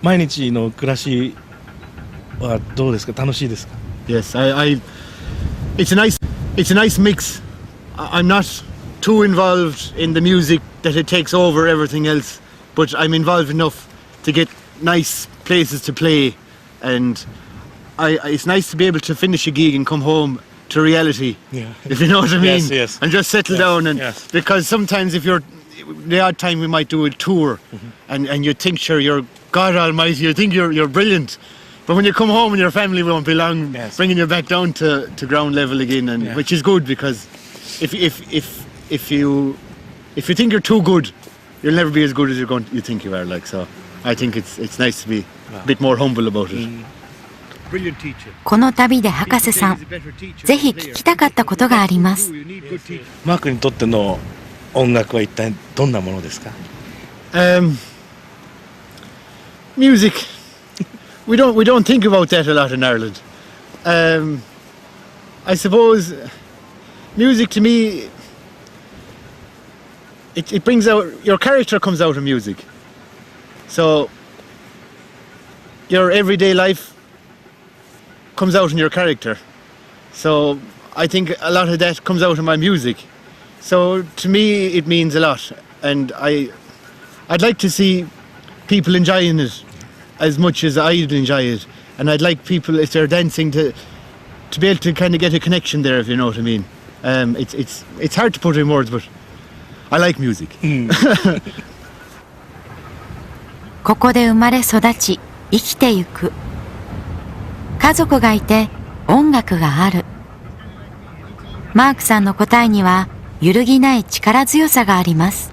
毎日の暮らしはどうですか？楽しいですか？ Yes, it's a nice mix. I'm not too involved in the music that it takes over everything else, but I'm involved enough to get nice places to play, and it's nice to be able to finish a gig and come home to reality, if you know what I mean, yes. and just settle down. And because sometimes if you're the odd time we might do a tour, and you think, sure, you're God Almighty, you think you're brilliant, but when you come home and your family won't be long bringing you back down to ground level again, and which is good, because if you think you're too good, you'll never be as good as you think you are. Like, so I think it's nice to be a bit more humble about it. この旅で博士さん、ぜひ聞きたかったことがあります。マークにとっての音楽は一体どんなものですか？ Music. We don't think about that a lot in Ireland. I suppose music to me, it brings out, your character comes out of music. So your everyday life comes out in your character. So I think a lot of that comes out in my music. So to me it means a lot, and I'd like to see people enjoying it as much as I'd enjoy it, and I'd like people, if they're dancing, to be able to kind of get a connection there, if you know what I mean. It's hard to put in words, but I like music. ここで生まれ育ち生きてゆく。家族がいて音楽がある。マークさんの答えには揺るぎない力強さがあります。